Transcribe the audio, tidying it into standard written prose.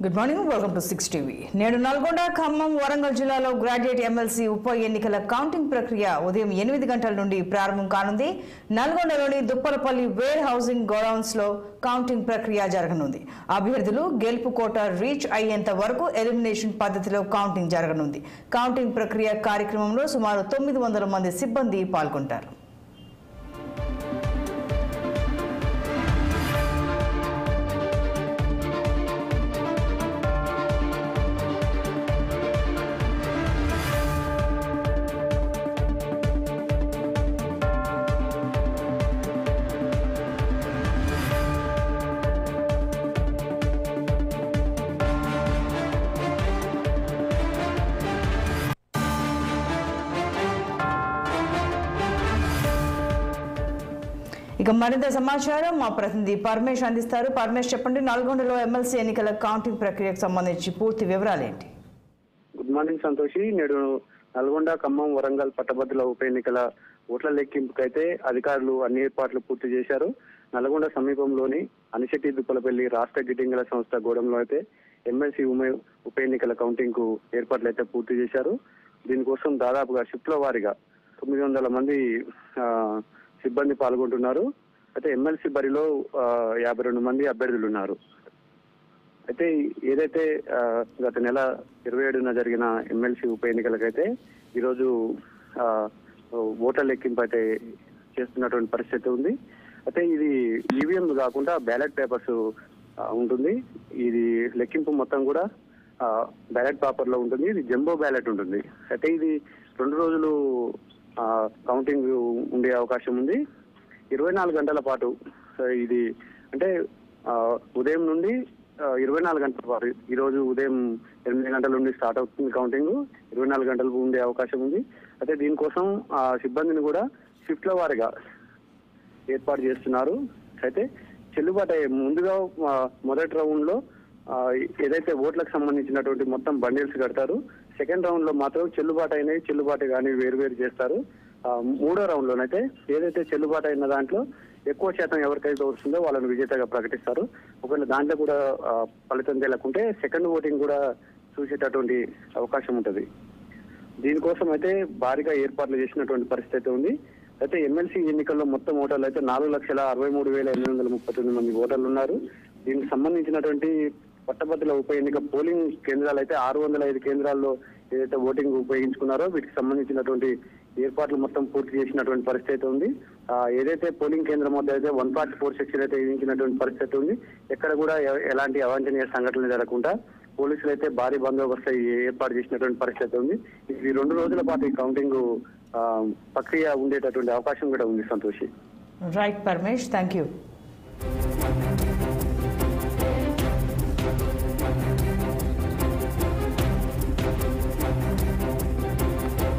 Good morning, welcome to 6 TV. నేడు నల్గొండ, ఖమ్మం, వరంగల్ జిల్లాలో graduate MLC ఉప ఎన్నికల కౌంటింగ్ ప్రక్రియ ఉదయం 8 గంటల నుండి ప్రారంభం కానుంది. నల్గొండలోని దుప్పలపల్లి వేర్ హౌసింగ్ గోడౌన్స్ లో కౌంటింగ్ ప్రక్రియ జరగనుంది. అభ్యర్థులు గెలుపు కోట రీచ్ అయ్యేంత వరకు ఎలిమినేషన్ పద్ధతిలో కౌంటింగ్ జరగనుంది. కౌంటింగ్ ప్రక్రియ కార్యక్రమంలో సుమారు 900 మంది సిబ్బంది పాల్గొంటారు. ఇక మరింత సమాచారం మా ప్రతినిధి పరమేష్ అందిస్తారు. పరమేష్, చెప్పండి, నల్గొండలో ఎమ్మెల్సీ ఎన్నికల కౌంటింగ్ ప్రక్రియకు సంబంధించి పూర్తి వివరాలు ఏంటి? Good morning Santoshi. నేడు నల్గొండ, ఖమ్మం, వరంగల్ పట్టభద్రుల ఉప ఎన్నికల ఓట్ల లెక్కింపుకైతే అధికారులు అన్ని ఏర్పాట్లు పూర్తి చేశారు. నల్గొండ సమీపంలోని అనిశెట్టి దుప్పలపల్లి రాష్ట్ర గిడ్డింగల సంస్థ గోడంలో అయితే ఎమ్మెల్సీ ఉప ఎన్నికల కౌంటింగ్ కు ఏర్పాట్లు అయితే పూర్తి చేశారు. దీనికోసం దాదాపుగా షిఫ్ట్ల వారీగా 900 మంది సిబ్బంది పాల్గొంటున్నారు. అయితే ఎమ్మెల్సీ బరిలో 52 మంది అభ్యర్థులు ఉన్నారు. అయితే ఏదైతే గత నెల 27న జరిగిన ఎమ్మెల్సీ ఉప ఎన్నికలకైతే ఈరోజు ఓట్ల లెక్కింపు అయితే చేస్తున్నటువంటి పరిస్థితి ఉంది. అయితే ఇది ఈవీఎం కాకుండా బ్యాలెట్ పేపర్స్ ఉంటుంది. ఇది లెక్కింపు మొత్తం కూడా బ్యాలెట్ పేపర్ లో ఉంటుంది. ఇది జంబో బ్యాలెట్ ఉంటుంది. అయితే ఇది 2 రోజులు కౌంటింగ్ ఉండే అవకాశం ఉంది. 24 గంటల పాటు ఇది అంటే ఉదయం నుండి 24 గంటల పాటు, ఈ రోజు ఉదయం 8 గంటల నుండి స్టార్ట్ అవుతుంది కౌంటింగ్. 24 గంటలకు ఉండే అవకాశం ఉంది. అయితే దీనికోసం సిబ్బందిని కూడా షిఫ్ట్ల వారీగా ఏర్పాటు చేస్తున్నారు. అయితే చెల్లుబాటు ముందుగా మొదటి రౌండ్ లో ఏదైతే ఓట్లకు సంబంధించినటువంటి మొత్తం బండిల్స్ కడతారు. సెకండ్ రౌండ్ లో మాత్రం చెల్లుబాటు కానీ వేరు చేస్తారు. 3వ రౌండ్ లోనైతే ఏదైతే చెల్లుబాటు అయిన దాంట్లో ఎక్కువ శాతం ఎవరికైతే వస్తుందో వాళ్ళని విజేతగా ప్రకటిస్తారు. ఒకవేళ దాంట్లో కూడా ఫలితం తేలకుంటే సెకండ్ ఓటింగ్ కూడా చూసేటటువంటి అవకాశం ఉంటుంది. దీనికోసం అయితే భారీగా ఏర్పాట్లు చేసినటువంటి పరిస్థితి ఉంది. అయితే ఎమ్మెల్సీ ఎన్నికల్లో మొత్తం ఓటర్లు అయితే 4,63,839 మంది ఓటర్లు ఉన్నారు. దీనికి సంబంధించినటువంటి పట్టభద్రుల ఉప ఎన్నిక పోలింగ్ కేంద్రాలు అయితే 605 కేంద్రాల్లో ఏదైతే ఓటింగ్ ఉపయోగించుకున్నారో వీటికి సంబంధించినటువంటి ఏర్పాట్లు మొత్తం పూర్తి చేసినటువంటి పరిస్థితి ఉంది. ఏదైతే పోలింగ్ కేంద్రం వద్ద అయితే 144 సెక్షన్ అయితే విధించినటువంటి పరిస్థితి ఉంది. ఎక్కడ కూడా ఎలాంటి అవాంఛనీయ సంఘటనలు జరగకుండా పోలీసులు అయితే భారీ బందోబస్తు ఏర్పాటు చేసినటువంటి పరిస్థితి ఉంది. ఈ 2 రోజుల పాటు ఈ కౌంటింగ్ ప్రక్రియ ఉండేటటువంటి అవకాశం కూడా ఉంది. Santoshi. Right Paramesh, thank you.